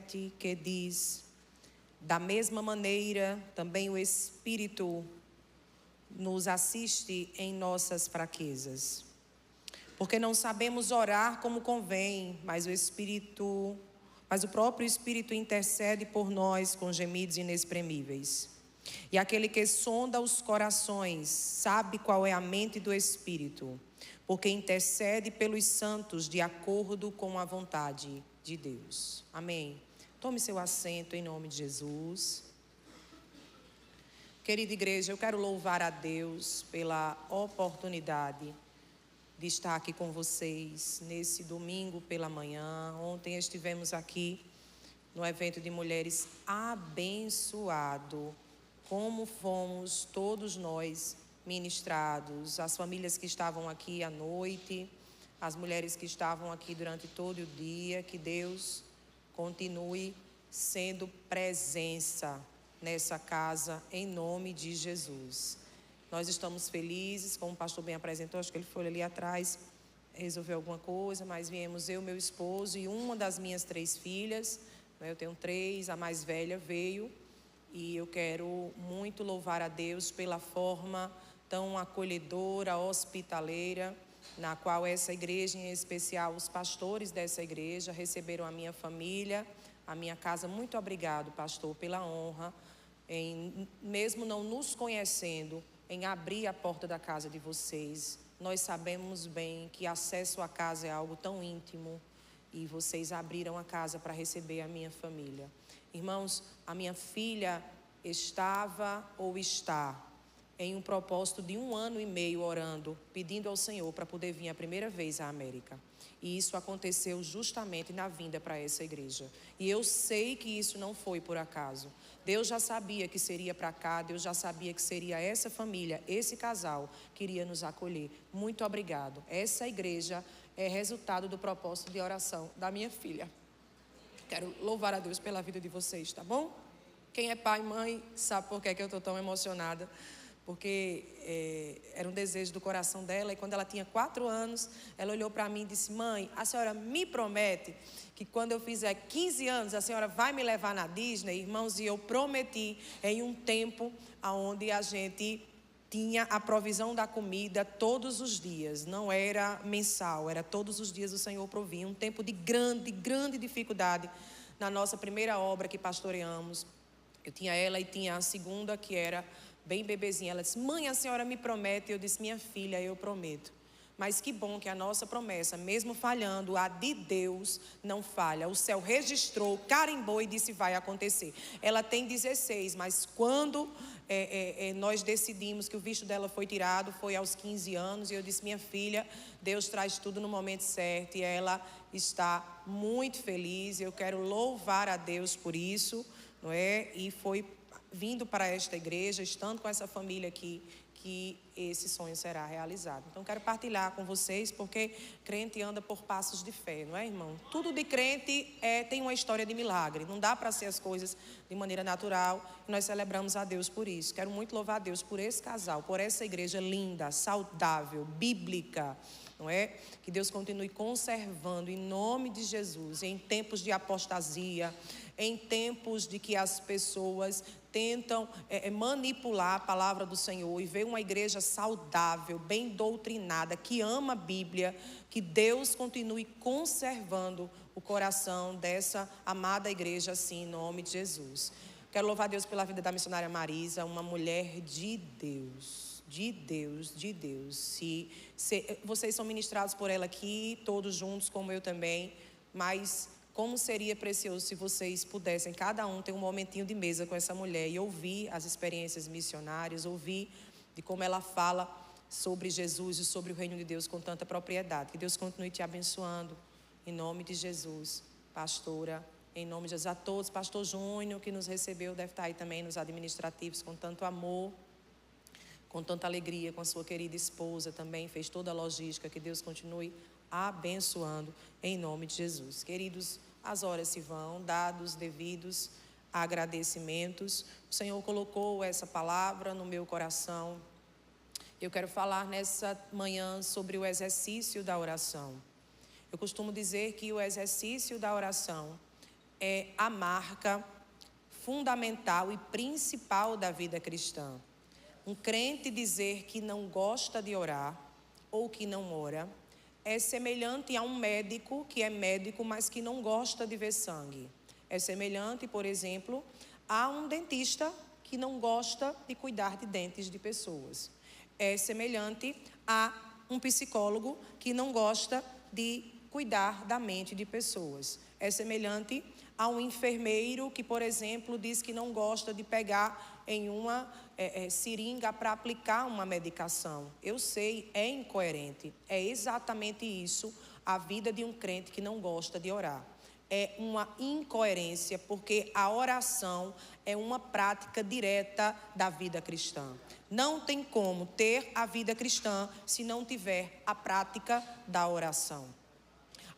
17, que diz: da mesma maneira, também o Espírito nos assiste em nossas fraquezas. Porque não sabemos orar como convém, mas o próprio Espírito intercede por nós com gemidos inexprimíveis. E aquele que sonda os corações sabe qual é a mente do Espírito, porque intercede pelos santos de acordo com a vontade de Deus. Amém. Tome seu assento em nome de Jesus. Querida igreja, eu quero louvar a Deus pela oportunidade de estar aqui com vocês nesse domingo pela manhã. Ontem estivemos aqui no evento de mulheres abençoado. Como fomos todos nós ministrados, as famílias que estavam aqui à noite, as mulheres que estavam aqui durante todo o dia. Que Deus continue sendo presença nessa casa, em nome de Jesus. Nós estamos felizes, como o pastor bem apresentou, acho que ele foi ali atrás resolver alguma coisa, mas viemos eu, meu esposo e uma das minhas 3 filhas, né? Eu tenho 3, a mais velha veio, e eu quero muito louvar a Deus pela forma tão acolhedora, hospitaleira, na qual essa igreja, em especial os pastores dessa igreja, receberam a minha família, a minha casa. Muito obrigado, pastor, pela honra, mesmo não nos conhecendo, em abrir a porta da casa de vocês. Nós sabemos bem que acesso à casa é algo tão íntimo, e vocês abriram a casa para receber a minha família. Irmãos, a minha filha estava ou está em um propósito de 1 ano e meio orando, pedindo ao Senhor para poder vir a primeira vez à América. E isso aconteceu justamente na vinda para essa igreja. E eu sei que isso não foi por acaso. Deus já sabia que seria para cá, Deus já sabia que seria essa família, esse casal que iria nos acolher. Muito obrigado. Essa igreja é resultado do propósito de oração da minha filha. Quero louvar a Deus pela vida de vocês, tá bom? Quem é pai e mãe sabe por que eu estou tão emocionada. Porque era um desejo do coração dela. E quando ela tinha 4 anos, ela olhou para mim e disse: mãe, a senhora me promete que quando eu fizer 15 anos, a senhora vai me levar na Disney? Irmãos, e eu prometi em um tempo onde a gente tinha a provisão da comida todos os dias. Não era mensal, era todos os dias o Senhor provia. Um tempo de grande dificuldade na nossa primeira obra que pastoreamos. Eu tinha ela e tinha a segunda, que era bem bebezinha. Ela disse: mãe, a senhora me promete? Eu disse: minha filha, eu prometo. Mas que bom que a nossa promessa, mesmo falhando, a de Deus não falha. O céu registrou, carimbou e disse: vai acontecer. Ela tem 16, mas quando nós decidimos que o visto dela foi tirado, foi aos 15 anos. E eu disse: minha filha, Deus traz tudo no momento certo. E ela está muito feliz. Eu quero louvar a Deus por isso, não é? E foi vindo para esta igreja, estando com essa família aqui, que esse sonho será realizado. Então quero partilhar com vocês, porque crente anda por passos de fé, não é, irmão? Tudo de crente tem uma história de milagre. Não dá para ser as coisas de maneira natural, e nós celebramos a Deus por isso. Quero muito louvar a Deus por esse casal, por essa igreja linda, saudável, bíblica, não é? Que Deus continue conservando em nome de Jesus, em tempos de apostasia, em tempos de que as pessoas tentam manipular a palavra do Senhor, e ver uma igreja saudável, bem doutrinada, que ama a Bíblia. Que Deus continue conservando o coração dessa amada igreja assim, em nome de Jesus. Quero louvar a Deus pela vida da missionária Marisa, uma mulher de Deus. De Deus. Se vocês são ministrados por ela aqui, todos juntos, como eu também, mas como seria precioso se vocês pudessem, cada um, ter um momentinho de mesa com essa mulher e ouvir as experiências missionárias, ouvir de como ela fala sobre Jesus e sobre o reino de Deus com tanta propriedade. Que Deus continue te abençoando, em nome de Jesus. Pastora, em nome de Jesus, a todos. Pastor Júnior, que nos recebeu, deve estar aí também nos administrativos, com tanto amor, com tanta alegria, com a sua querida esposa também, fez toda a logística. Que Deus continue abençoando, em nome de Jesus. Queridos, as horas se vão, dados devidos agradecimentos. O Senhor colocou essa palavra no meu coração. Eu quero falar nessa manhã sobre o exercício da oração. Eu costumo dizer que o exercício da oração é a marca fundamental e principal da vida cristã. Um crente dizer que não gosta de orar ou que não ora é semelhante a um médico que é médico, mas que não gosta de ver sangue. É semelhante, por exemplo, a um dentista que não gosta de cuidar de dentes de pessoas. É semelhante a um psicólogo que não gosta de cuidar da mente de pessoas. É semelhante a um enfermeiro que, por exemplo, diz que não gosta de pegar em uma seringa para aplicar uma medicação. Eu sei, é incoerente. É exatamente isso a vida de um crente que não gosta de orar. É uma incoerência, porque a oração é uma prática direta da vida cristã. Não tem como ter a vida cristã se não tiver a prática da oração.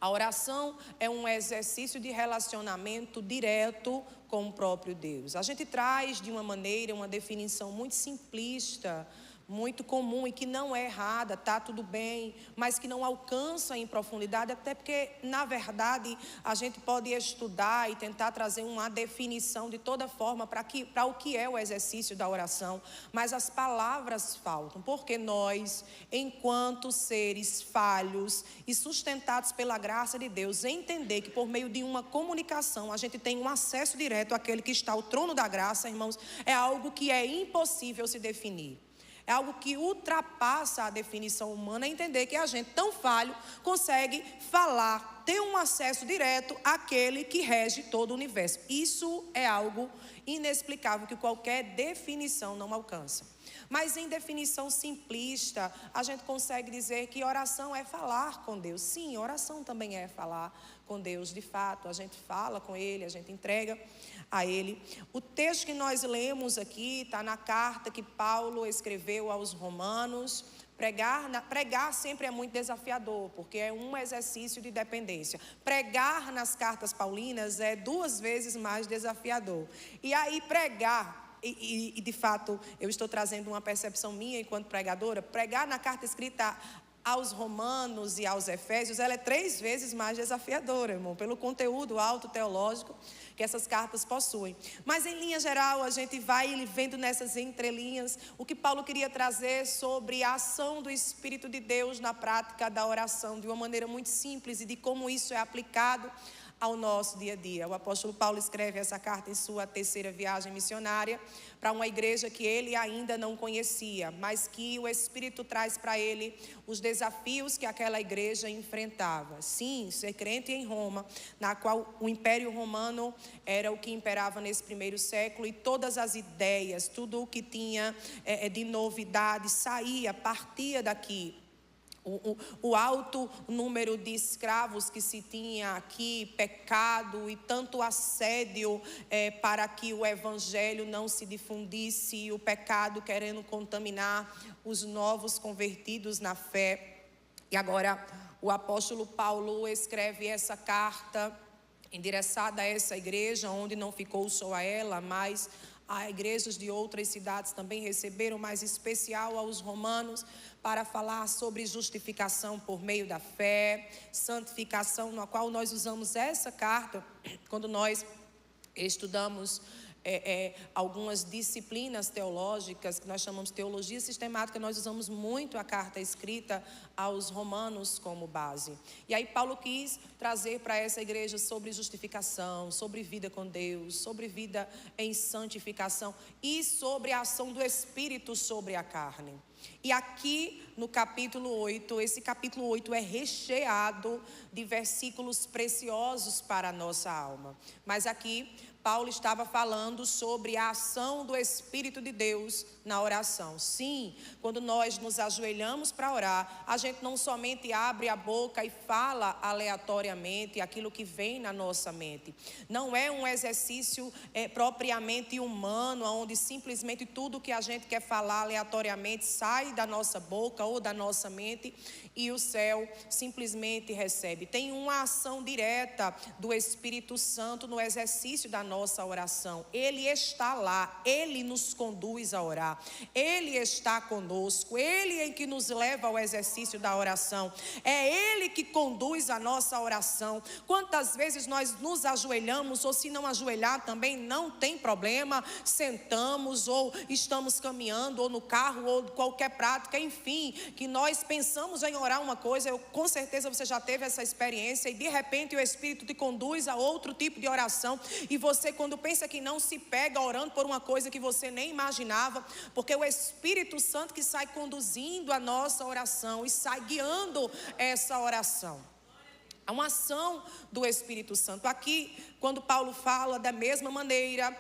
A oração é um exercício de relacionamento direto com o próprio Deus. A gente traz de uma maneira, uma definição muito simplista, muito comum e que não é errada, tá tudo bem, mas que não alcança em profundidade, até porque, na verdade, a gente pode estudar e tentar trazer uma definição de toda forma para o que é o exercício da oração, mas as palavras faltam, porque nós, enquanto seres falhos e sustentados pela graça de Deus, entender que por meio de uma comunicação a gente tem um acesso direto àquele que está ao trono da graça, irmãos, é algo que é impossível se definir. É algo que ultrapassa a definição humana, entender que a gente tão falho consegue falar, ter um acesso direto àquele que rege todo o universo. Isso é algo inexplicável que qualquer definição não alcança. Mas em definição simplista, a gente consegue dizer que oração é falar com Deus. Sim, oração também é falar com Deus, de fato. A gente fala com Ele, a gente entrega a Ele. O texto que nós lemos aqui está na carta que Paulo escreveu aos Romanos. Pregar sempre é muito desafiador, porque é um exercício de dependência. Pregar nas cartas paulinas é 2 vezes mais desafiador. E aí pregar... E de fato eu estou trazendo uma percepção minha enquanto pregadora. Pregar na carta escrita aos Romanos e aos Efésios, ela é 3 vezes mais desafiadora, irmão, pelo conteúdo alto teológico que essas cartas possuem. Mas em linha geral a gente vai vendo nessas entrelinhas o que Paulo queria trazer sobre a ação do Espírito de Deus na prática da oração, de uma maneira muito simples, e de como isso é aplicado ao nosso dia a dia. O apóstolo Paulo escreve essa carta em sua 3ª viagem missionária para uma igreja que ele ainda não conhecia, mas que o Espírito traz para ele os desafios que aquela igreja enfrentava. Sim, ser crente em Roma, na qual o Império Romano era o que imperava nesse primeiro século, e todas as ideias, tudo o que tinha de novidade partia daqui. O alto número de escravos que se tinha aqui, pecado e tanto assédio para que o evangelho não se difundisse, e o pecado querendo contaminar os novos convertidos na fé. E agora o apóstolo Paulo escreve essa carta endereçada a essa igreja, onde não ficou só a ela, mas a igrejas de outras cidades também receberam, mas especial aos romanos, para falar sobre justificação por meio da fé, santificação, na qual nós usamos essa carta quando nós estudamos algumas disciplinas teológicas, que nós chamamos de teologia sistemática. Nós usamos muito a carta escrita aos Romanos como base. E aí Paulo quis trazer para essa igreja sobre justificação, sobre vida com Deus, sobre vida em santificação e sobre a ação do Espírito sobre a carne. E aqui no capítulo 8, esse capítulo 8 é recheado de versículos preciosos para a nossa alma. Mas aqui Paulo estava falando sobre a ação do Espírito de Deus na oração. Sim, quando nós nos ajoelhamos para orar, a gente não somente abre a boca e fala aleatoriamente aquilo que vem na nossa mente. Não é um exercício propriamente humano, onde simplesmente tudo que a gente quer falar aleatoriamente sai da nossa boca ou da nossa mente e o céu simplesmente recebe. Tem uma ação direta do Espírito Santo no exercício da nossa nossa oração. Ele está lá, Ele nos conduz a orar, Ele está conosco, Ele é que nos leva ao exercício da oração, é Ele que conduz a nossa oração. Quantas vezes nós nos ajoelhamos, ou se não ajoelhar também não tem problema, sentamos ou estamos caminhando ou no carro ou qualquer prática, enfim, que nós pensamos em orar uma coisa, com certeza você já teve essa experiência e de repente o Espírito te conduz a outro tipo de oração e você, quando pensa que não, se pega orando por uma coisa que você nem imaginava, porque o Espírito Santo que sai conduzindo a nossa oração e sai guiando essa oração. Há uma ação do Espírito Santo. Aqui, quando Paulo fala da mesma maneira,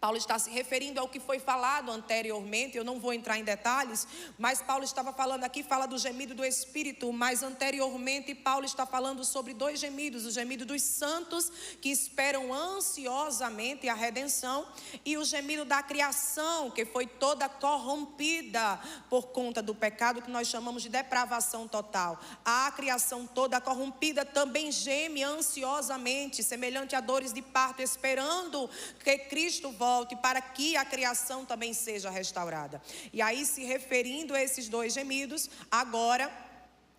Paulo está se referindo ao que foi falado anteriormente. Eu não vou entrar em detalhes, mas Paulo estava falando aqui, fala do gemido do Espírito, mas anteriormente Paulo está falando sobre dois gemidos: o gemido dos santos que esperam ansiosamente a redenção e o gemido da criação, que foi toda corrompida por conta do pecado, que nós chamamos de depravação total. A criação toda corrompida também geme ansiosamente, semelhante a dores de parto, esperando que Cristo volte para que a criação também seja restaurada. E aí, se referindo a esses dois gemidos, agora,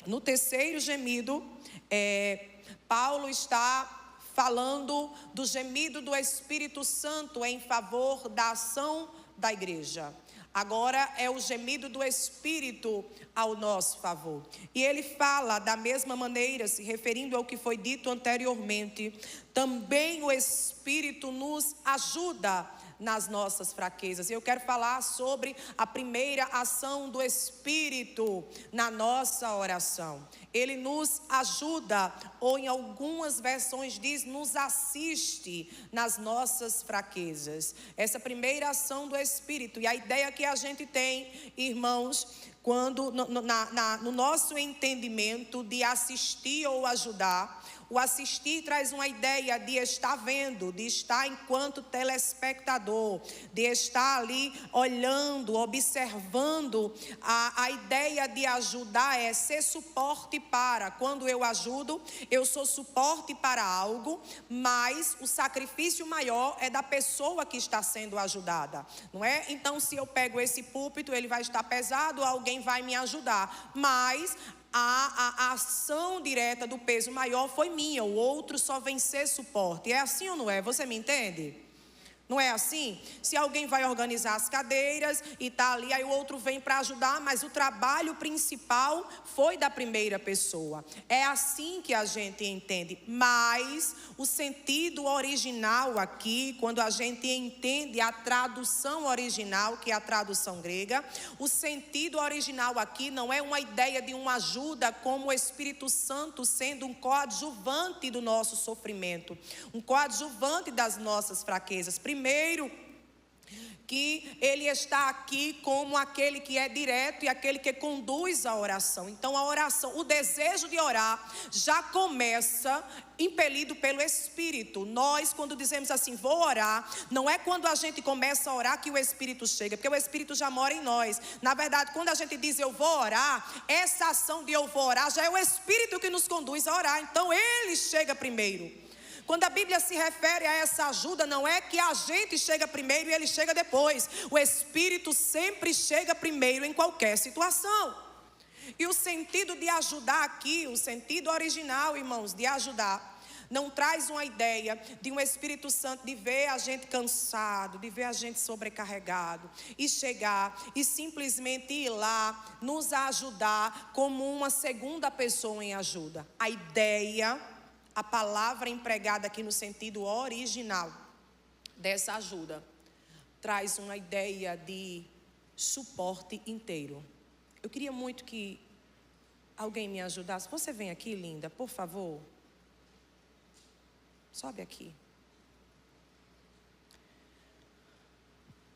no terceiro gemido, Paulo está falando do gemido do Espírito Santo em favor da ação da igreja. Agora é o gemido do Espírito ao nosso favor. E ele fala da mesma maneira, se referindo ao que foi dito anteriormente, também o Espírito nos ajuda nas nossas fraquezas. Eu quero falar sobre a primeira ação do Espírito na nossa oração. Ele nos ajuda, ou em algumas versões diz, nos assiste nas nossas fraquezas. Essa primeira ação do Espírito. E a ideia que a gente tem, irmãos, quando no nosso entendimento de assistir ou ajudar, o assistir traz uma ideia de estar vendo, de estar enquanto telespectador, de estar ali olhando, observando. A ideia de ajudar é ser suporte para. Quando eu ajudo, eu sou suporte para algo, mas o sacrifício maior é da pessoa que está sendo ajudada, não é? Então, se eu pego esse púlpito, ele vai estar pesado, alguém vai me ajudar, mas a ação direta do peso maior foi minha, o outro só vem ser suporte. É assim ou não é? Você me entende? Não é assim? Se alguém vai organizar as cadeiras e está ali, aí o outro vem para ajudar, mas o trabalho principal foi da primeira pessoa. É assim que a gente entende. Mas o sentido original aqui, quando a gente entende a tradução original, que é a tradução grega, o sentido original aqui não é uma ideia de uma ajuda como o Espírito Santo sendo um coadjuvante do nosso sofrimento, um coadjuvante das nossas fraquezas. Primeiro, que ele está aqui como aquele que é direto e aquele que conduz a oração. Então a oração, o desejo de orar já começa impelido pelo Espírito. Nós, quando dizemos assim, vou orar, não é quando a gente começa a orar que o Espírito chega, porque o Espírito já mora em nós. Na verdade, quando a gente diz eu vou orar, essa ação de eu vou orar já é o Espírito que nos conduz a orar. Então ele chega primeiro. Quando a Bíblia se refere a essa ajuda, não é que a gente chega primeiro e ele chega depois. O Espírito sempre chega primeiro em qualquer situação. E o sentido de ajudar aqui, o sentido original, irmãos, de ajudar, não traz uma ideia de um Espírito Santo de ver a gente cansado, de ver a gente sobrecarregado e chegar e simplesmente ir lá nos ajudar como uma segunda pessoa em ajuda. A ideia, a palavra empregada aqui no sentido original dessa ajuda, traz uma ideia de suporte inteiro. Eu queria muito que alguém me ajudasse. Você vem aqui, linda, por favor. Sobe aqui.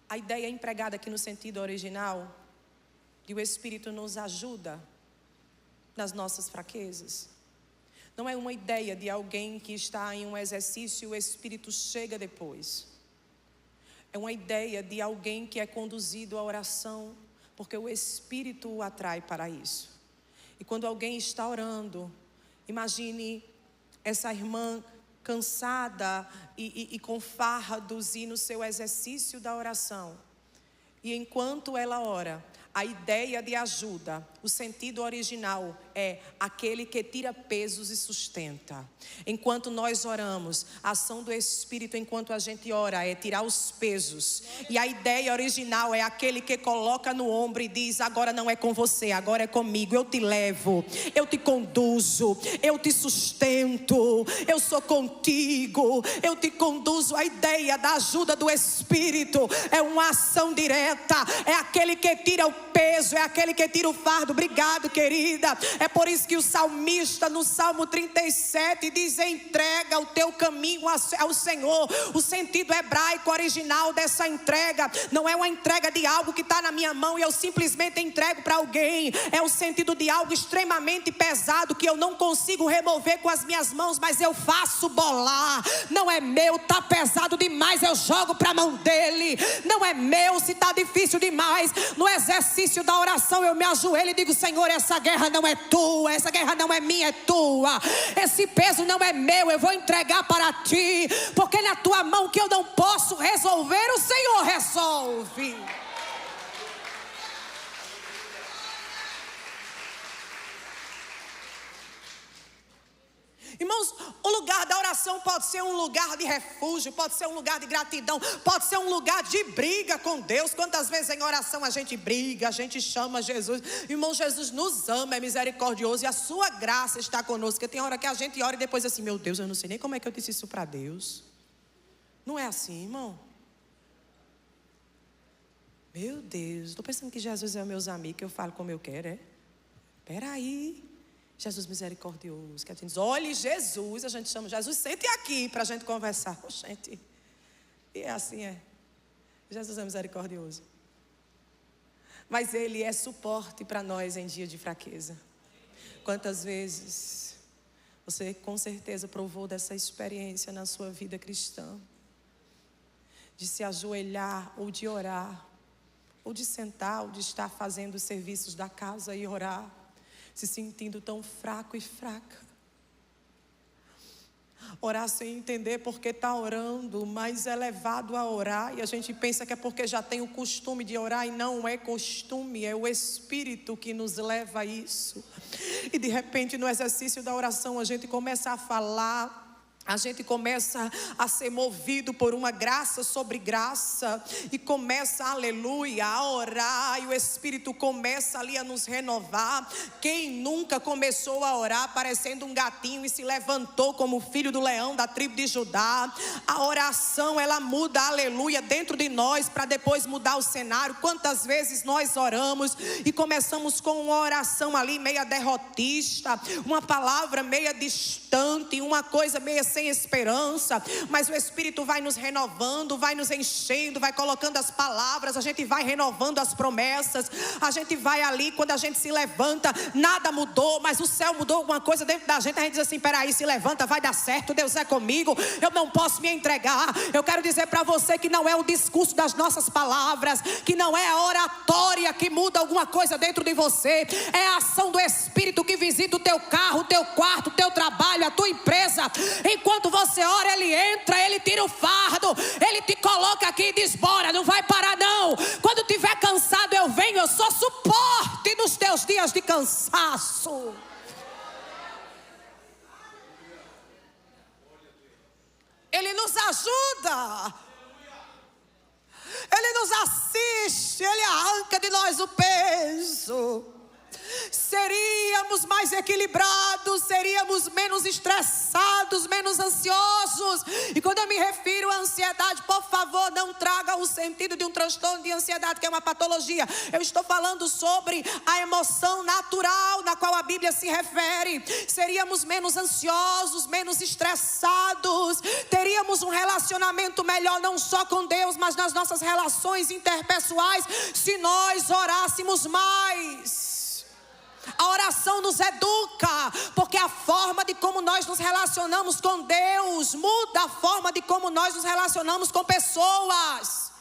A ideia empregada aqui no sentido original, de o Espírito nos ajuda nas nossas fraquezas. Não é uma ideia de alguém que está em um exercício e o Espírito chega depois. É uma ideia de alguém que é conduzido à oração, porque o Espírito o atrai para isso. E quando alguém está orando, imagine essa irmã cansada e com fardos e no seu exercício da oração. E enquanto ela ora, a ideia de ajuda, o sentido original é aquele que tira pesos e sustenta. Enquanto nós oramos, a ação do Espírito enquanto a gente ora é tirar os pesos. E a ideia original é aquele que coloca no ombro e diz: agora não é com você, agora é comigo. Eu te levo, eu te conduzo, eu te sustento, eu sou contigo, eu te conduzo. A ideia da ajuda do Espírito é uma ação direta, é aquele que tira o peso, é aquele que tira o fardo. Obrigado, querida. É por isso que o salmista no Salmo 37 diz: entrega o teu caminho ao Senhor. O sentido hebraico original dessa entrega não é uma entrega de algo que está na minha mão e eu simplesmente entrego para alguém. É o sentido de algo extremamente pesado que eu não consigo remover com as minhas mãos, mas eu faço bolar. Não é meu, está pesado demais, eu jogo para a mão dele. Não é meu, se está difícil demais, no exercício da oração eu me ajoelho e digo: Senhor, essa guerra não é tua, essa guerra não é minha, é tua. Esse peso não é meu, eu vou entregar para ti, porque na tua mão que eu não posso resolver, o Senhor resolve. Irmãos, o lugar da oração pode ser um lugar de refúgio, pode ser um lugar de gratidão, pode ser um lugar de briga com Deus. Quantas vezes em oração a gente briga, a gente chama Jesus. Irmão, Jesus nos ama, é misericordioso e a sua graça está conosco. Porque tem hora que a gente ora e depois assim: meu Deus, eu não sei nem como é que eu disse isso para Deus. Não é assim, irmão? Meu Deus, estou pensando que Jesus é meus amigos, que eu falo como eu quero, é? Peraí. Jesus misericordioso, que a gente diz: olhe Jesus, a gente chama Jesus, sente aqui para a gente conversar. Oh, gente, e é assim, é. Jesus é misericordioso. Mas Ele é suporte para nós em dia de fraqueza. Quantas vezes você com certeza provou dessa experiência na sua vida cristã, de se ajoelhar ou de orar, ou de sentar, ou de estar fazendo os serviços da casa e orar, se sentindo tão fraco e fraca. Orar sem entender porque está orando, mas é levado a orar. E a gente pensa que é porque já tem o costume de orar. E não é costume, é o Espírito que nos leva a isso. E de repente no exercício da oração a gente começa a falar, a gente começa a ser movido por uma graça sobre graça e começa, aleluia, a orar, e o Espírito começa ali a nos renovar. Quem nunca começou a orar parecendo um gatinho e se levantou como filho do leão da tribo de Judá? A oração, ela muda, aleluia, dentro de nós para depois mudar o cenário. Quantas vezes nós oramos e começamos com uma oração ali meia derrotista, uma palavra meia distante, uma coisa meia sem esperança, mas o Espírito vai nos renovando, vai nos enchendo, vai colocando as palavras, a gente vai renovando as promessas, a gente vai ali, quando a gente se levanta, nada mudou, mas o céu mudou alguma coisa dentro da gente, a gente diz assim: peraí, se levanta, vai dar certo, Deus é comigo, eu não posso me entregar. Eu quero dizer para você que não é o discurso das nossas palavras, que não é a oratória que muda alguma coisa dentro de você, é a ação do Espírito que visita o teu carro, o teu quarto, o teu trabalho, a tua empresa. Enquanto você ora, Ele entra, Ele tira o fardo, Ele te coloca aqui e diz: bora, não vai parar não. Quando estiver cansado eu venho, eu sou suporte nos teus dias de cansaço. Ele nos ajuda, Ele nos assiste, Ele arranca de nós o peso. Seríamos mais equilibrados, seríamos menos estressados, menos ansiosos. E quando eu me refiro à ansiedade, por favor, não traga o sentido de um transtorno de ansiedade, que é uma patologia. Eu estou falando sobre a emoção natural na qual a Bíblia se refere. Seríamos menos ansiosos, menos estressados, teríamos um relacionamento melhor, não só com Deus, mas nas nossas relações interpessoais, se nós orássemos mais. A oração nos educa, porque a forma de como nós nos relacionamos com Deus muda a forma de como nós nos relacionamos com pessoas.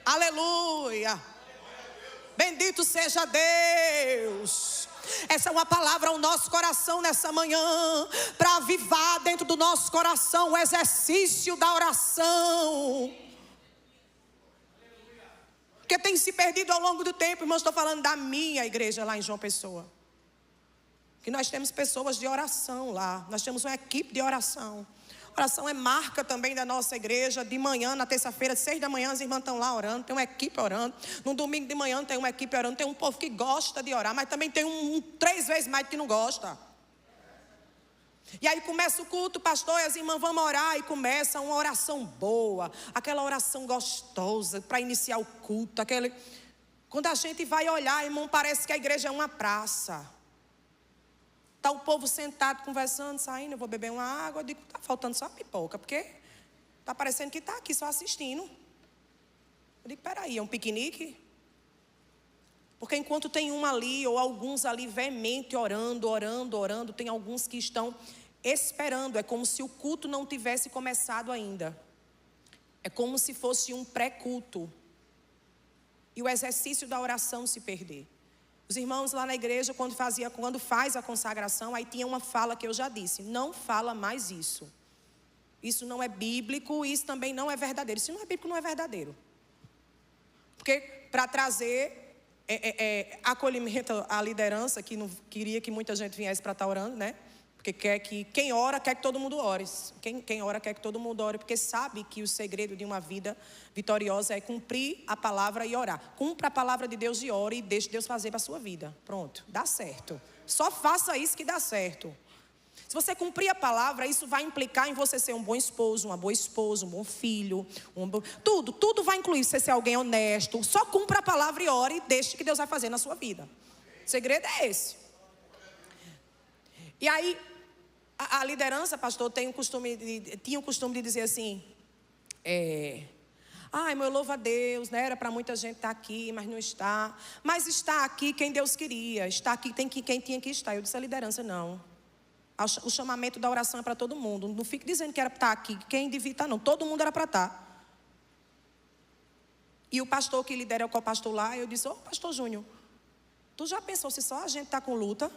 Aleluia. Bendito seja Deus. Essa é uma palavra ao nosso coração nessa manhã, para avivar dentro do nosso coração o exercício da oração. Porque tem se perdido ao longo do tempo, irmãos. Estou falando da minha igreja lá em João Pessoa, que nós temos pessoas de oração lá. Nós temos uma equipe de oração. Oração é marca também da nossa igreja. De manhã, na terça-feira, 6 da manhã, as irmãs estão lá orando. Tem uma equipe orando. No domingo de manhã tem uma equipe orando. Tem um povo que gosta de orar, mas também tem 3 vezes mais que não gosta. E aí começa o culto, pastor, e as irmãs vamos orar. E começa uma oração boa, aquela oração gostosa para iniciar o culto. Quando a gente vai olhar, irmão, parece que a igreja é uma praça. Está o povo sentado, conversando, saindo. Eu vou beber uma água. Eu digo, está faltando só a pipoca, porque está parecendo que está aqui só assistindo. Eu digo, peraí, é um piquenique? Porque enquanto tem um ali, ou alguns ali veemente orando, tem alguns que estão esperando. É como se o culto não tivesse começado ainda. É como se fosse um pré-culto. E o exercício da oração se perder. Os irmãos lá na igreja, quando faz a consagração, aí tinha uma fala que eu já disse: não fala mais isso. Isso não é bíblico, isso também não é verdadeiro. Se não é bíblico, não é verdadeiro. Porque para trazer acolhimento à liderança, que não queria que muita gente viesse para estar orando, né? Porque quem ora quer que todo mundo ore. Quem ora quer que todo mundo ore, porque sabe que o segredo de uma vida vitoriosa é cumprir a palavra e orar. Cumpra a palavra de Deus e ore e deixe Deus fazer para a sua vida. Pronto, dá certo. Só faça isso que dá certo. Se você cumprir a palavra, isso vai implicar em você ser um bom esposo, uma boa esposa, um bom filho, tudo vai incluir você ser alguém honesto. Só cumpra a palavra e ore e deixe que Deus vai fazer na sua vida. O segredo é esse. E aí, a liderança, pastor, tinha o costume de dizer assim: ai, meu louvo a Deus, né? Era para muita gente estar aqui, mas não está. Mas está aqui quem Deus queria, está aqui quem tinha que estar. Eu disse: a liderança não. O chamamento da oração é para todo mundo. Não fique dizendo que era para estar aqui, quem devia estar, não. Todo mundo era para estar. E o pastor que lidera, o pastor lá, eu disse: ô pastor Júnior, tu já pensou se só a gente está com luta?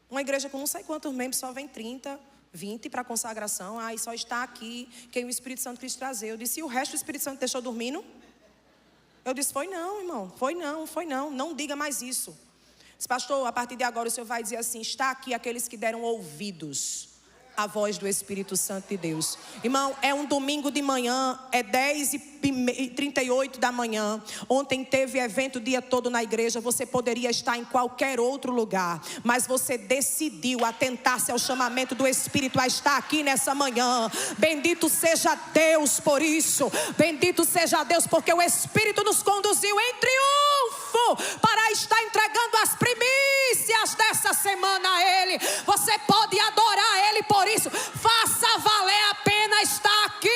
Uma igreja com não sei quantos membros, só vem 30, 20 para consagração. Aí só está aqui quem o Espírito Santo quis trazer. Eu disse: e o resto o Espírito Santo deixou dormindo? Eu disse: foi não, irmão, foi não, não diga mais isso. Disse: pastor, a partir de agora o senhor vai dizer assim: está aqui aqueles que deram ouvidos à voz do Espírito Santo de Deus. Irmão, é um domingo de manhã, é 10h38 da manhã. Ontem teve evento o dia todo na igreja. Você poderia estar em qualquer outro lugar, mas você decidiu atentar-se ao chamamento do Espírito a estar aqui nessa manhã. Bendito seja Deus por isso. Bendito seja Deus, porque o Espírito nos conduziu em triunfo para estar entregando as primícias dessa semana a Ele. Você pode adorar Ele por isso. Faça valer a pena estar aqui.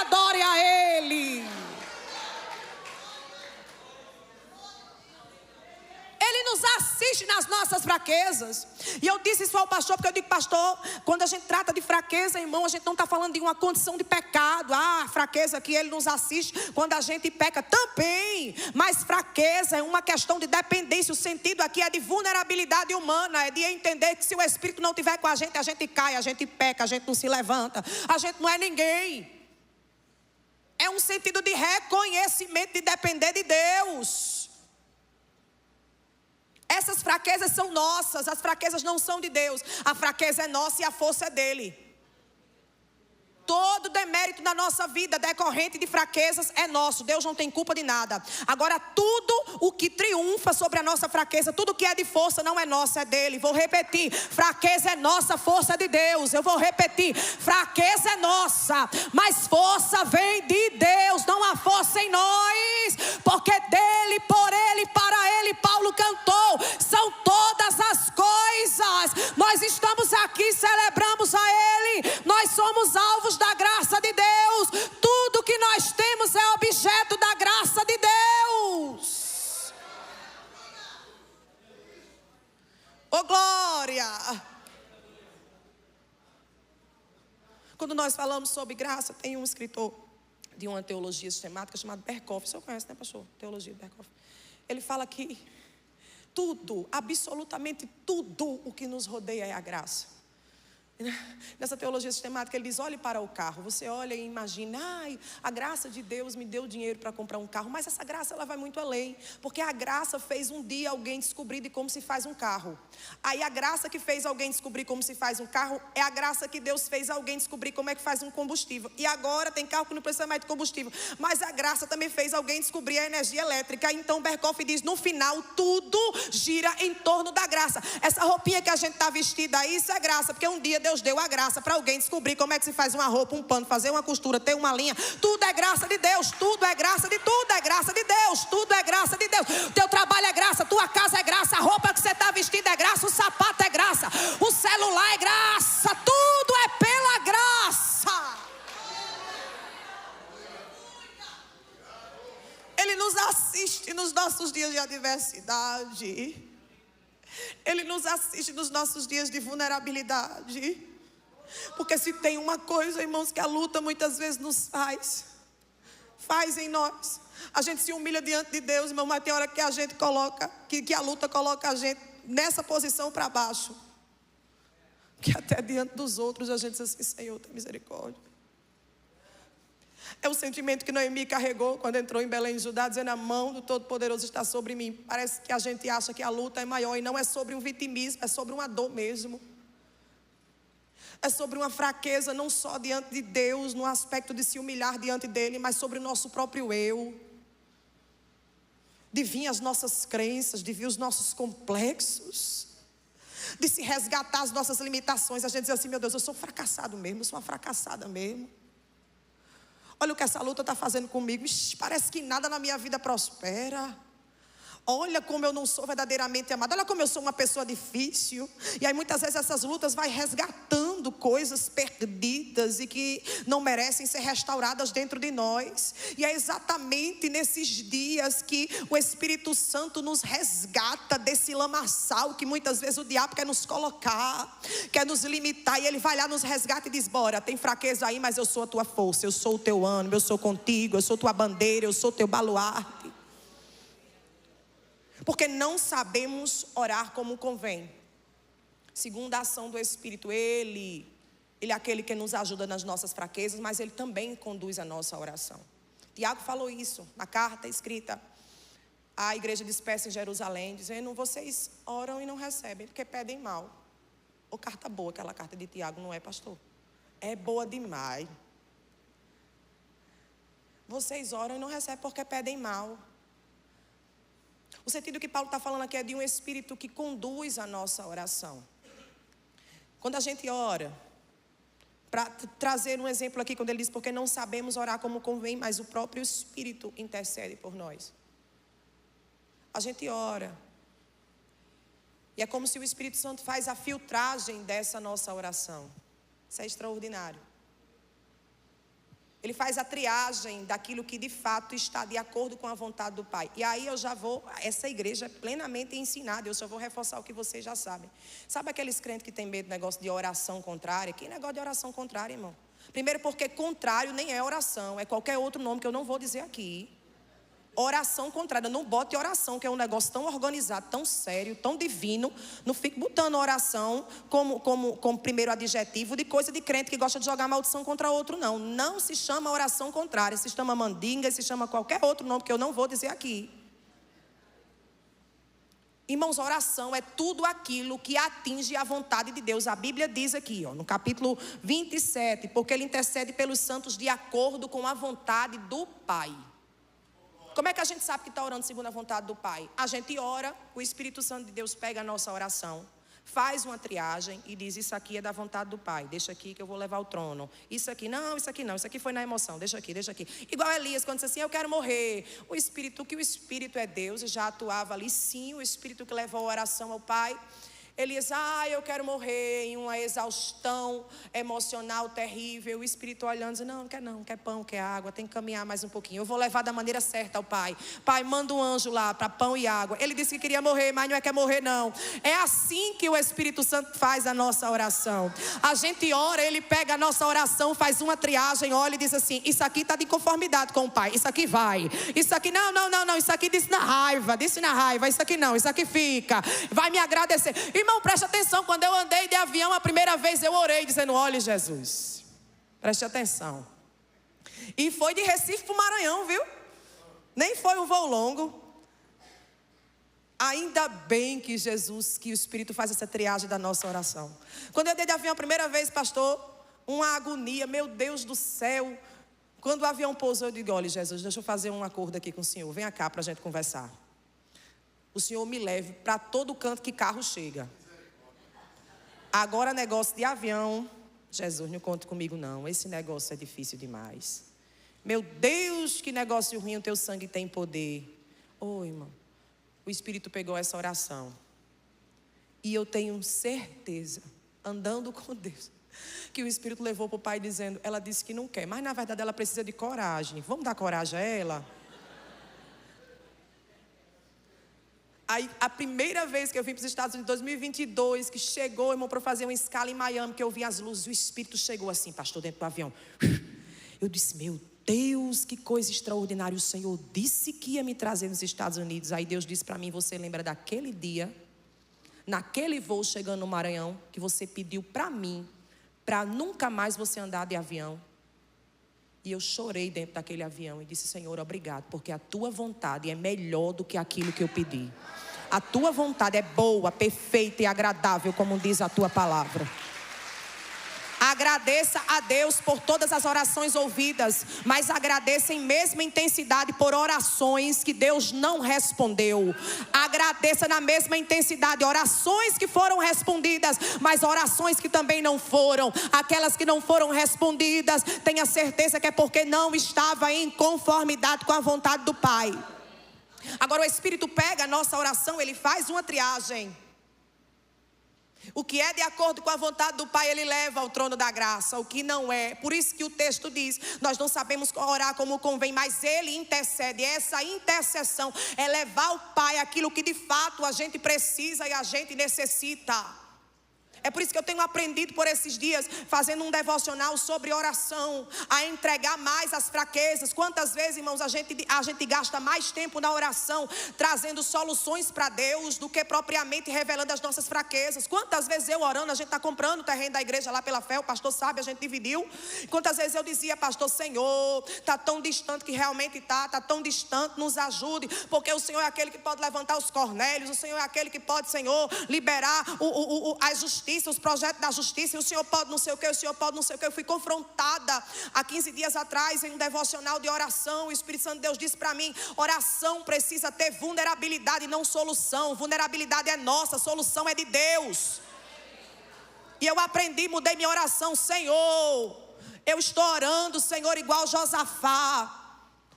Adore a Ele. Ele nos assiste nas nossas fraquezas. E eu disse isso ao pastor, porque eu digo: pastor, quando a gente trata de fraqueza, irmão, a gente não está falando de uma condição de pecado. Fraqueza que Ele nos assiste quando a gente peca também. Mas fraqueza é uma questão de dependência. O sentido aqui é de vulnerabilidade humana. É de entender que se o Espírito não estiver com a gente cai, a gente peca, a gente não se levanta. A gente não é ninguém. É um sentido de reconhecimento, de depender de Deus. Essas fraquezas são nossas, as fraquezas não são de Deus. A fraqueza é nossa e a força é dele. Todo demérito da nossa vida decorrente de fraquezas é nosso. Deus não tem culpa de nada. Agora, tudo o que triunfa sobre a nossa fraqueza, tudo que é de força não é nosso, é dele. Vou repetir: fraqueza é nossa, força é de Deus. Eu vou repetir: fraqueza é nossa, mas força vem de Deus. Não há força em nós, porque dele, por ele, para ele, Paulo cantou: são todas as coisas. Nós estamos aqui, celebramos a ele. Nós somos alvos da graça de Deus. Tudo que nós temos é objeto da graça de Deus. Oh, glória! Quando nós falamos sobre graça, tem um escritor de uma teologia sistemática chamado Berkhof. O senhor conhece, né, pastor? Teologia de Berkhof. Ele fala que Tudo, absolutamente tudo o que nos rodeia é a graça. Nessa teologia sistemática ele diz: olhe para o carro. Você olha e imagina: ai, a graça de Deus me deu dinheiro para comprar um carro. Mas essa graça ela vai muito além, porque a graça fez um dia alguém descobrir de como se faz um carro. Aí a graça que fez alguém descobrir como se faz um carro é a graça que Deus fez alguém descobrir como é que faz um combustível. E agora tem carro que não precisa mais de combustível, mas a graça também fez alguém descobrir a energia elétrica. Então Berkhoff diz: no final tudo gira em torno da graça. Essa roupinha que a gente está vestida aí, isso é graça, porque um dia Deus deu a graça para alguém descobrir como é que se faz uma roupa, um pano, fazer uma costura, ter uma linha. Tudo é graça de Deus, tudo é graça de tudo, é graça de Deus, tudo é graça de Deus. Teu trabalho é graça, tua casa é graça, a roupa que você está vestida é graça, o sapato é graça, o celular é graça, tudo é pela graça. Ele nos assiste nos nossos dias de adversidade. Ele nos assiste nos nossos dias de vulnerabilidade. Porque se tem uma coisa, irmãos, que a luta muitas vezes nos faz em nós. A gente se humilha diante de Deus, irmão, mas tem hora que a gente coloca, que a luta coloca a gente nessa posição para baixo. Que até diante dos outros a gente diz assim: Senhor, tem misericórdia. É o sentimento que Noemi carregou quando entrou em Belém, Judá, dizendo: a mão do Todo-Poderoso está sobre mim. Parece que a gente acha que a luta é maior, e não é sobre um vitimismo, é sobre uma dor mesmo. É sobre uma fraqueza, não só diante de Deus, no aspecto de se humilhar diante dele, mas sobre o nosso próprio eu. De vir as nossas crenças, de vir os nossos complexos, de se resgatar as nossas limitações. A gente diz assim: meu Deus, eu sou fracassado mesmo, eu sou uma fracassada mesmo. Olha o que essa luta está fazendo comigo. Ixi, parece que nada na minha vida prospera. Olha como eu não sou verdadeiramente amado. Olha como eu sou uma pessoa difícil. E aí muitas vezes essas lutas vai resgatando coisas perdidas e que não merecem ser restauradas dentro de nós. E é exatamente nesses dias que o Espírito Santo nos resgata desse lamaçal que muitas vezes o diabo quer nos colocar, quer nos limitar. E ele vai lá, nos resgata e diz: bora, tem fraqueza aí, mas eu sou a tua força, eu sou o teu ânimo, eu sou contigo, eu sou tua bandeira, eu sou teu baluarte. Porque não sabemos orar como convém. Segundo a ação do Espírito, Ele é aquele que nos ajuda nas nossas fraquezas, mas Ele também conduz a nossa oração. Tiago falou isso na carta escrita à igreja dispersa em Jerusalém, dizendo: vocês oram e não recebem, porque pedem mal. Ô, carta boa, aquela carta de Tiago, não é, pastor? É boa demais. Vocês oram e não recebem porque pedem mal. O sentido que Paulo está falando aqui é de um espírito que conduz a nossa oração. Quando a gente ora, para trazer um exemplo aqui, quando ele diz: porque não sabemos orar como convém, mas o próprio Espírito intercede por nós. A gente ora, e é como se o Espírito Santo faz a filtragem dessa nossa oração. Isso é extraordinário. Ele faz a triagem daquilo que de fato está de acordo com a vontade do Pai. E aí eu já vou, essa igreja é plenamente ensinada, eu só vou reforçar o que vocês já sabem. Sabe aqueles crentes que têm medo do negócio de oração contrária? Que negócio de oração contrária, irmão? Primeiro porque contrário nem é oração, é qualquer outro nome que eu não vou dizer aqui. Oração contrária, não bote oração, que é um negócio tão organizado, tão sério, tão divino. Não fique botando oração como primeiro adjetivo de coisa de crente que gosta de jogar maldição contra outro, não. Não se chama oração contrária, se chama mandinga, se chama qualquer outro nome que eu não vou dizer aqui. Irmãos, oração é tudo aquilo que atinge a vontade de Deus. A Bíblia diz aqui, no capítulo 27, porque Ele intercede pelos santos de acordo com a vontade do Pai. Como é que a gente sabe que está orando segundo a vontade do Pai? A gente ora, o Espírito Santo de Deus pega a nossa oração, faz uma triagem e diz: isso aqui é da vontade do Pai, deixa aqui que eu vou levar o trono. Isso aqui não, isso aqui não, isso aqui foi na emoção, deixa aqui. Igual Elias, quando disse assim: eu quero morrer. O Espírito é Deus, já atuava ali. Sim, o Espírito que levou a oração ao Pai. Elias, eu quero morrer em uma exaustão emocional terrível. O Espírito olhando, diz, não quer pão, quer água, tem que caminhar mais um pouquinho. Eu vou levar da maneira certa ao Pai. Pai, manda um anjo lá para pão e água. Ele disse que queria morrer, mas não é quer morrer não. É assim que o Espírito Santo faz a nossa oração. A gente ora, ele pega a nossa oração, faz uma triagem, olha e diz assim, isso aqui está de conformidade com o Pai, isso aqui vai. Isso aqui, não, isso aqui disse na raiva, isso aqui não, isso aqui fica. Vai me agradecer. Irmão, preste atenção, quando eu andei de avião a primeira vez eu orei dizendo, olha Jesus, preste atenção. E foi de Recife para o Maranhão, viu? Nem foi um voo longo. Ainda bem que Jesus, que o Espírito faz essa triagem da nossa oração. Quando eu andei de avião a primeira vez, pastor, uma agonia, meu Deus do céu. Quando o avião pousou, eu digo, olha Jesus, deixa eu fazer um acordo aqui com o Senhor, venha cá para a gente conversar. O Senhor me leve para todo canto que carro chega. Agora negócio de avião, Jesus, não conte comigo não, esse negócio é difícil demais. Meu Deus, que negócio ruim, o teu sangue tem poder. Irmão, o Espírito pegou essa oração. E eu tenho certeza, andando com Deus, que o Espírito levou para o Pai dizendo, ela disse que não quer, mas na verdade ela precisa de coragem. Vamos dar coragem a ela? Aí, a primeira vez que eu vim para os Estados Unidos, em 2022, que chegou, irmão, para fazer uma escala em Miami, que eu vi as luzes, o Espírito chegou assim, pastor, dentro do avião. Eu disse, meu Deus, que coisa extraordinária, o Senhor disse que ia me trazer nos Estados Unidos. Aí Deus disse para mim, você lembra daquele dia, naquele voo chegando no Maranhão, que você pediu para mim, para nunca mais você andar de avião? E eu chorei dentro daquele avião e disse, Senhor, obrigado, porque a tua vontade é melhor do que aquilo que eu pedi. A tua vontade é boa, perfeita e agradável, como diz a tua palavra. Agradeça a Deus por todas as orações ouvidas, mas agradeça em mesma intensidade por orações que Deus não respondeu. Agradeça na mesma intensidade orações que foram respondidas, mas orações que também não foram. Aquelas que não foram respondidas, tenha certeza que é porque não estava em conformidade com a vontade do Pai. Agora o Espírito pega a nossa oração, ele faz uma triagem. O que é de acordo com a vontade do Pai, ele leva ao trono da graça. O que não é, por isso que o texto diz, nós não sabemos orar como convém, mas ele intercede. Essa intercessão é levar ao Pai aquilo que de fato a gente precisa e a gente necessita. É por isso que eu tenho aprendido por esses dias, fazendo um devocional sobre oração, a entregar mais as fraquezas. Quantas vezes, irmãos, a gente gasta mais tempo na oração, trazendo soluções para Deus, do que propriamente revelando as nossas fraquezas. Quantas vezes eu orando, a gente está comprando o terreno da igreja lá pela fé, o pastor sabe, a gente dividiu. Quantas vezes eu dizia, pastor, Senhor, está tão distante que realmente está tão distante, nos ajude, porque o Senhor é aquele que pode levantar os Cornélios, o Senhor é aquele que pode, Senhor, liberar a justiça, os projetos da justiça, e o Senhor pode não sei o que, o Senhor pode não sei o que. Eu fui confrontada há 15 dias atrás em um devocional de oração. O Espírito Santo de Deus disse para mim, oração precisa ter vulnerabilidade e não solução. Vulnerabilidade é nossa, solução é de Deus. E eu aprendi, mudei minha oração. Senhor, eu estou orando, Senhor, igual Josafá.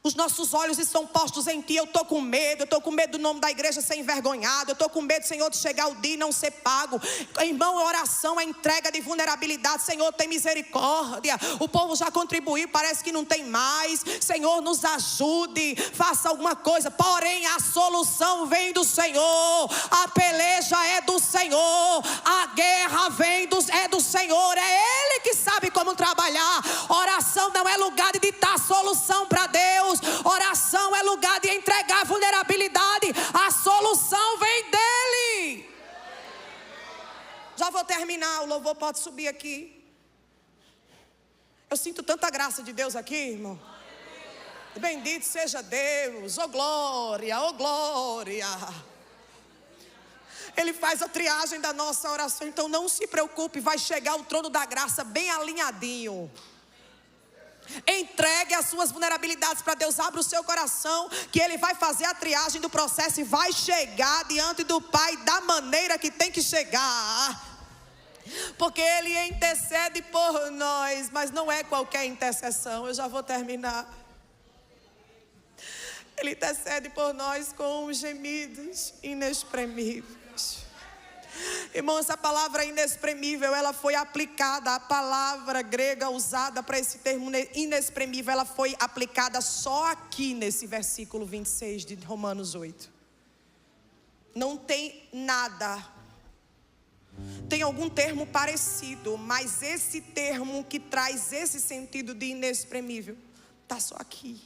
Os nossos olhos estão postos em Ti. Eu estou com medo do nome da igreja ser envergonhado. Eu estou com medo, Senhor, de chegar o dia e não ser pago. Irmão, oração é entrega de vulnerabilidade. Senhor, tem misericórdia. O povo já contribuiu, parece que não tem mais. Senhor, nos ajude, faça alguma coisa. Porém, a solução vem do Senhor. A peleja é do Senhor. A guerra é do Senhor. É Ele que sabe como trabalhar. Oração não é lugar de ditar solução para Deus. Oração é lugar de entregar vulnerabilidade. A solução vem dele. Já vou terminar, o louvor pode subir aqui. Eu sinto tanta graça de Deus aqui, irmão. Bendito seja Deus, oh glória, oh glória. Ele faz a triagem da nossa oração, então não se preocupe, vai chegar ao trono da graça bem alinhadinho. Entregue as suas vulnerabilidades para Deus, abra o seu coração, que Ele vai fazer a triagem do processo e vai chegar diante do Pai da maneira que tem que chegar. Porque Ele intercede por nós, mas não é qualquer intercessão. Eu já vou terminar. Ele intercede por nós com gemidos inexprimíveis. Irmão, essa palavra inexprimível, ela foi aplicada, a palavra grega usada para esse termo inexprimível, ela foi aplicada só aqui nesse versículo 26 de Romanos 8. Não tem nada. Tem algum termo parecido, mas esse termo que traz esse sentido de inexprimível está só aqui,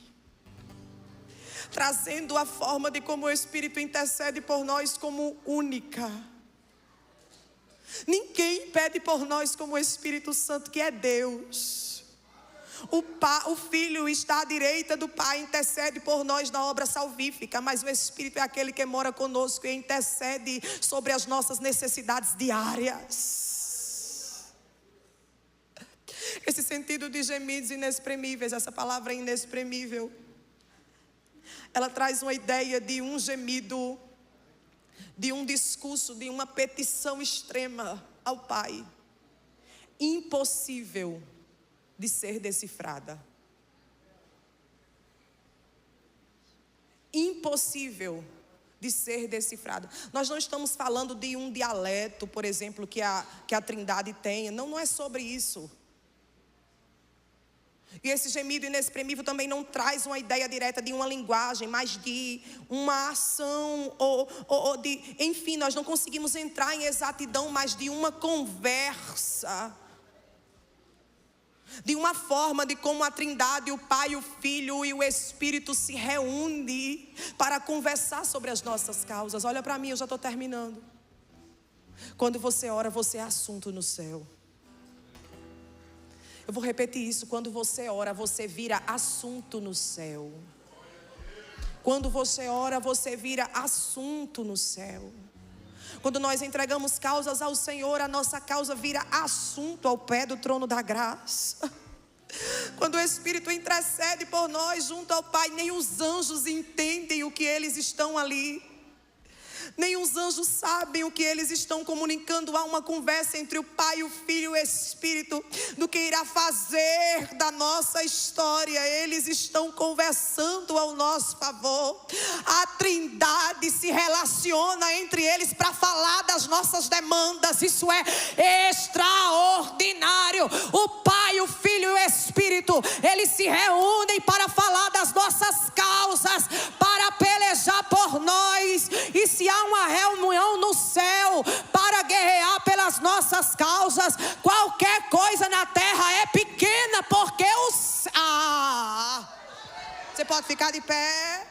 trazendo a forma de como o Espírito intercede por nós como única. Ninguém pede por nós como o Espírito Santo, que é Deus. O Filho está à direita do Pai, intercede por nós na obra salvífica, mas o Espírito é aquele que mora conosco e intercede sobre as nossas necessidades diárias. Esse sentido de gemidos inexprimíveis, essa palavra inexprimível, ela traz uma ideia de um gemido, de um discurso, de uma petição extrema ao Pai, impossível de ser decifrada. Impossível de ser decifrada. Nós não estamos falando de um dialeto, por exemplo, que a Trindade tenha. Não é sobre isso. E esse gemido inexprimível também não traz uma ideia direta de uma linguagem, mas de uma ação, ou de... Enfim, nós não conseguimos entrar em exatidão, mas de uma conversa, de uma forma de como a Trindade, o Pai, o Filho e o Espírito se reúnem para conversar sobre as nossas causas. Olha para mim, eu já estou terminando. Quando você ora, você é assunto no céu. Eu vou repetir isso, quando você ora, você vira assunto no céu. Quando você ora, você vira assunto no céu. Quando nós entregamos causas ao Senhor, a nossa causa vira assunto ao pé do trono da graça. Quando o Espírito intercede por nós junto ao Pai, nem os anjos entendem o que eles estão ali. Nem os anjos sabem o que eles estão comunicando. Há uma conversa entre o Pai, o Filho e o Espírito do que irá fazer da nossa história. Eles estão conversando ao nosso favor. A Trindade se relaciona entre eles para falar das nossas demandas. Isso é extraordinário. O Pai, o Filho e o Espírito, eles se reúnem para falar das nossas causas, para pelejar por nós. E se há uma reunião no céu para guerrear pelas nossas causas, qualquer coisa na terra é pequena, porque você pode ficar de pé.